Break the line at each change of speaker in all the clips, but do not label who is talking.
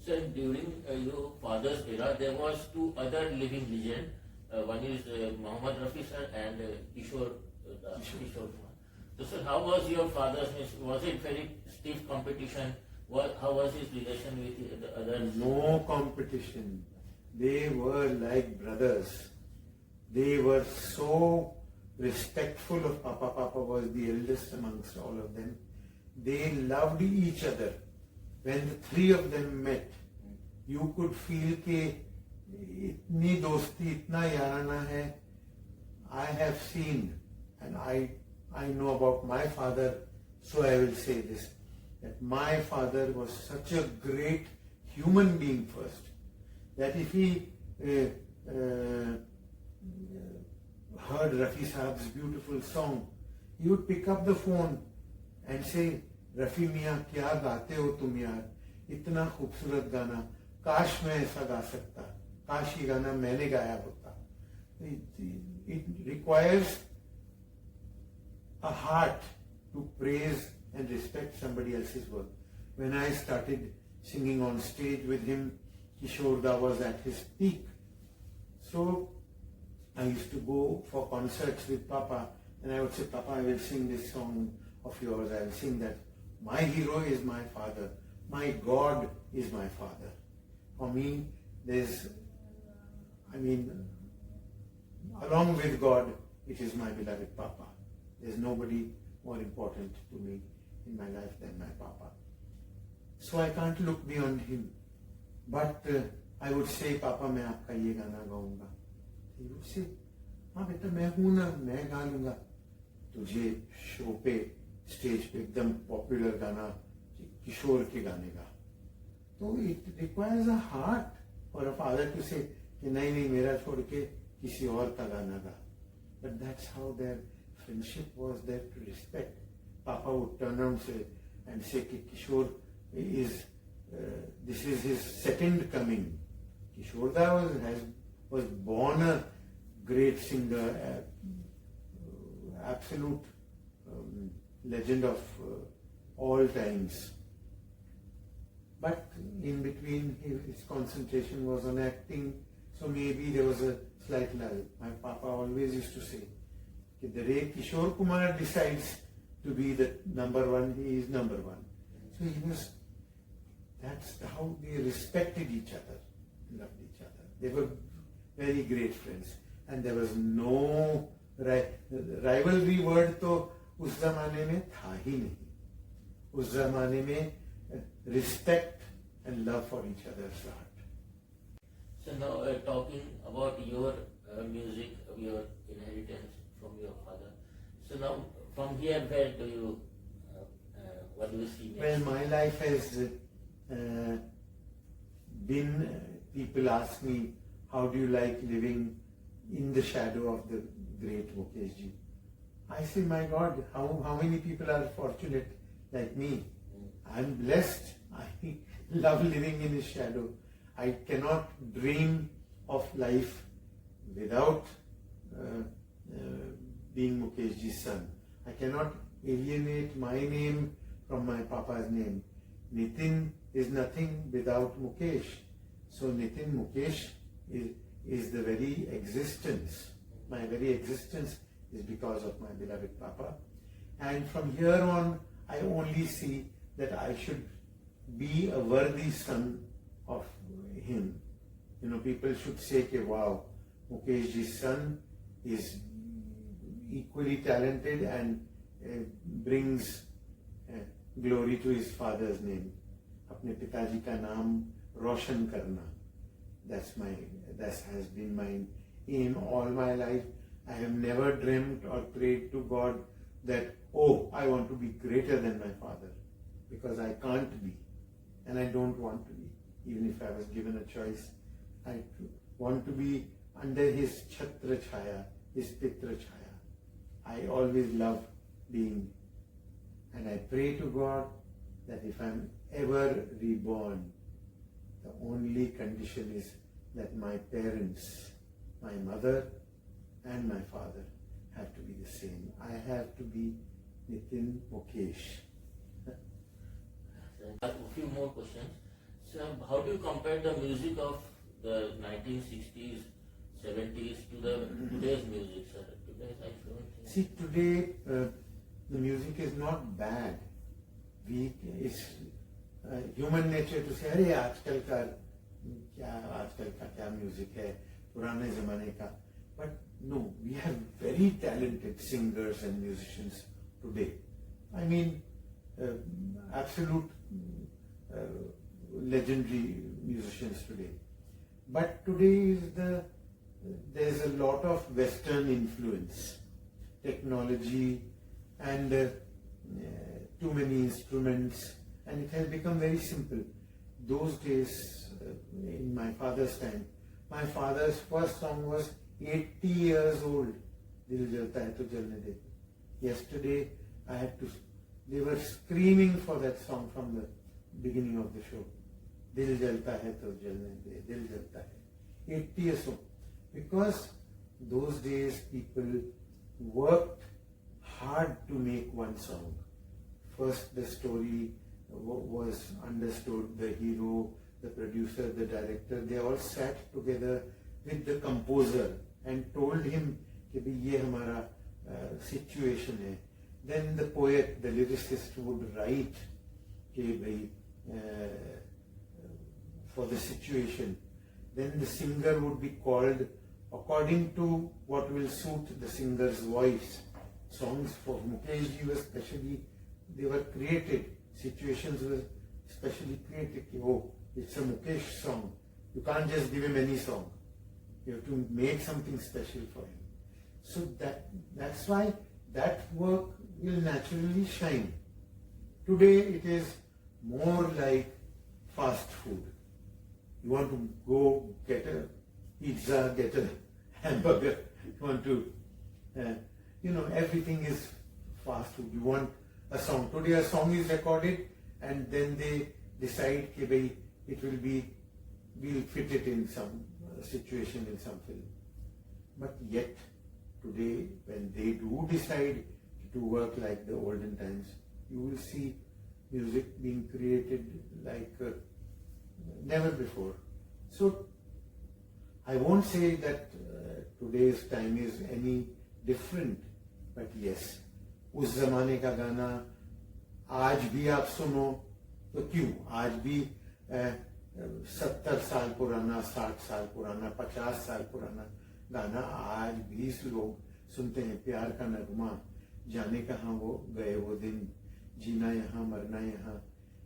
So during your father's era, there was two other living legends. One is Muhammad Rafi sir and Kishore Kumar. So sir, how was your father's? Was it very stiff competition? How was his relation with the others?
No competition. They were like brothers. They were so respectful of Papa. Papa was the eldest amongst all of them. They loved each other. When the three of them met, you could feel कि इतनी दोस्ती, इतना याराना है. I have seen, and I know about my father, so I will say this, that my father was such a great human being first, that if he heard Rafi Saab's beautiful song, he would pick up the phone and say, Rafi Miyan, kya gaate ho tum yaar? Itna खूबसूरत गाना, काश मैं ऐसा गा सकता, काश ये गाना मैंने गाया होता. It requires a heart to praise and respect somebody else's work. When I started singing on stage with him, Kishore Da was at his peak. So I used to go for concerts with Papa, and I would say, Papa, I will sing this song of yours, I will sing that. My hero is my father. My God is my father. For me, along with God, it is my beloved Papa. There's nobody more important to me in my life than my Papa. So I can't look beyond him. But I would say, Papa, मैं आपका ये गाना गाऊंगा. He would say, हाँ बेटा मैं हूँ ना, मैं गा लूँगा. तुझे शो पे, स्टेज पे एकदम पॉपुलर गाना किशोर के गाने का. तो it requires a heart for a father to say कि नहीं नहीं मेरा छोड़ के किसी और का गाना गा. But that's how their friendship was, there to respect. Papa would turn around and say कि Kishore is this is his second coming. Kishore Da was born a great singer, absolute legend of all times. But in between, his concentration was on acting, so maybe there was a slight lull. My Papa always used to say, that the day Kishore Kumar decides to be the number one, he is number one. So that's how they respected each other, loved each other. They were very great friends. And there was no rivalry word तो उस ज़माने में था ही नहीं. उस ज़माने में respect and love for each other's heart.
So now talking about your music, your inheritance from your father. So now from here, where do you, what do you see next?
Well, my life has been, people ask me, how do you like living in the shadow of the great Mukesh ji? I say, my God, how many people are fortunate like me? I'm blessed. I love living in his shadow. I cannot dream of life without being Mukesh ji's son. I cannot alienate my name from my Papa's name. Nitin is nothing without Mukesh. So Nitin Mukesh is the very existence. My very existence is because of my beloved Papa. And from here on, I only see that I should be a worthy son of him. You know, people should say, wow, Mukesh ji's son is equally talented and brings glory to his father's name. अपने पिताजी का नाम रोशन करना. That has been my aim all my life. I have never dreamt or prayed to God that, oh, I want to be greater than my father, because I can't be, and I don't want to be. Even if I was given a choice, I want to be under his chhatra chhaya, his pitra chhaya. I always love being, and I pray to God that if I'm ever reborn, the only condition is that my parents, my mother and my father, have to be the same. I have to be Nitin Mukesh.
A few more questions. So how do you compare the music of the 1960s, 70s to the today's music, sir? Today's, I don't think.
See, today the music is not bad. It's human nature to say, अरे आजकल का क्या music है, पुराने जमाने का. But no, we have very talented singers and musicians today. I mean, absolute legendary musicians today. But today there's a lot of Western influence, technology, and too many instruments, and it has become very simple. Those days, in my father's time, my father's first song was 80 years old. Dil jalta hai to jalne de. Yesterday, they were screaming for that song from the beginning of the show. Dil jalta hai to jalne de, dil jalta hai. 80 years old. Because those days people worked hard to make one song. First, the story was understood, the hero, the producer, the director, they all sat together with the composer and told him कि भाई ये हमारा situation है. Then the poet, the lyricist would write कि भाई for the situation. Then the singer would be called according to what will suit the singer's voice. Songs for Mukesh ji were specially, they were created. Situations were specially created. Oh, it's a Mukesh song. You can't just give him any song. You have to make something special for him. So that's why that work will naturally shine. Today it is more like fast food. You want to go get a pizza, get a hamburger. You want to, everything is fast food. You want a song. Today a song is recorded and then they decide that we'll fit it in some situation in some film. But yet today when they do decide to work like the olden times, you will see music being created like never before. So I won't say that today's time is any different, but yes, उस जमाने का गाना आज भी आप सुनो तो क्यों, आज भी 70 साल पुराना, 60 साल पुराना, 50 साल पुराना गाना आज भी लोग सुनते हैं. प्यार का नगमा, जाने कहाँ वो गए वो दिन, जीना यहाँ मरना यहाँ,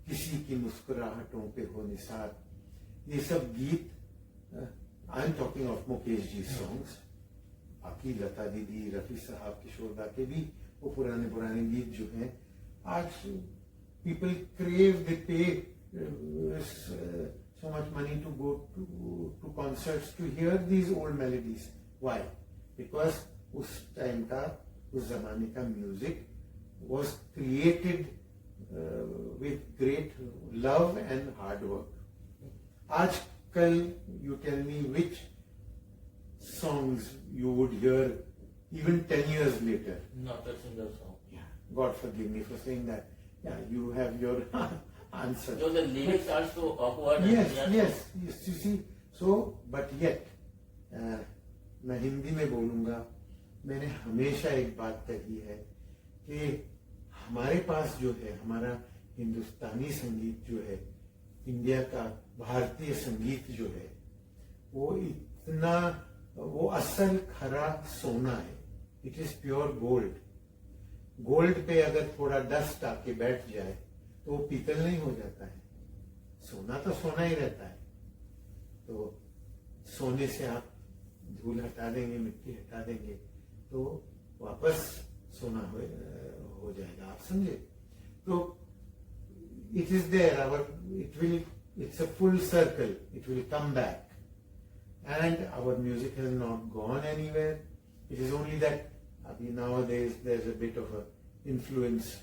किसी की मुस्कुराहटों पे हो निसार. ये सब गीत, I am talking of Mukesh ji songs. बाकी लता दीदी, रफी साहब, किशोर दा के भी वो पुराने गीत जो हैं, आज people crave, they pay so much money to go to concerts to hear these old melodies. Why? Because उस टाइम का, उस जमाने का music was created with great love and hard work. आजकल, you tell me which songs you would hear even 10 years later.
Not a single song.
Yeah. God forgive me for saying that. Yeah, you have your answer.
So the lyrics are so awkward.
Yes, you see. So, but yet, मैं हिंदी में बोलूँगा, मैंने हमेशा एक बात कही है कि हमारे पास जो है, हमारा हिंदुस्तानी संगीत जो है, इंडिया का भारतीय संगीत जो है, वो असल खरा सोना है. It is pure gold. Gold पे अगर थोड़ा डस्ट आके बैठ जाए तो वो पीतल नहीं हो जाता है. सोना तो सोना ही रहता है. तो सोने से आप धूल हटा देंगे, मिट्टी हटा देंगे तो वापस सोना हो जाएगा. आप समझे? तो it is there, it's a full circle. It will come back. And our music has not gone anywhere. It is only that nowadays there's a bit of an influence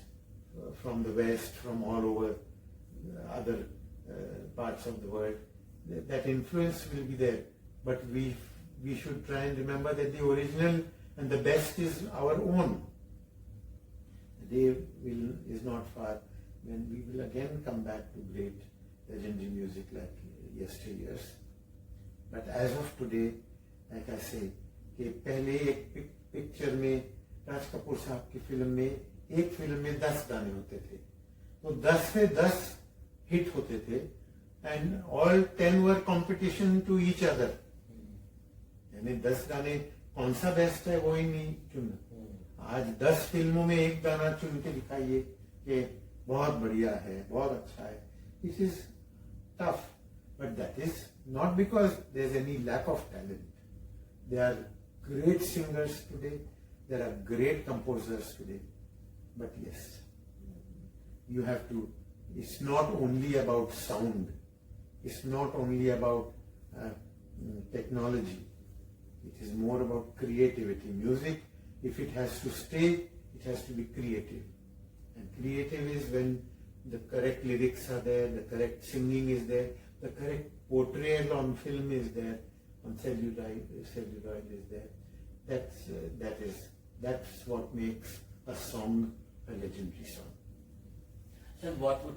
from the West, from all over other parts of the world. That influence will be there. But we should try and remember that the original and the best is our own. The day is not far when we will again come back to great legendary music like yesteryears. But as of today, like I say, कि पहले एक picture में राज कपूर साहब की film में एक film में 10 गाने होते थे, तो 10 से 10 हिट होते थे, and all 10 were competition to each other. यानी 10 गाने कौन सा बेस्ट है वो ही नहीं चुनना. आज 10 फिल्मों में एक गाना चुन के दिखाइए कि बहुत बढ़िया है, बहुत अच्छा है. This is tough, but that is not because there's any lack of talent. There are great singers today, there are great composers today, but yes, you have to, it's not only about sound, it's not only about technology, it is more about creativity. Music, if it has to stay, it has to be creative, and creative is when the correct lyrics are there, the correct singing is there, the correct portrayal on film is there, on celluloid is there. That's what makes a song a legendary song.
Sir, what would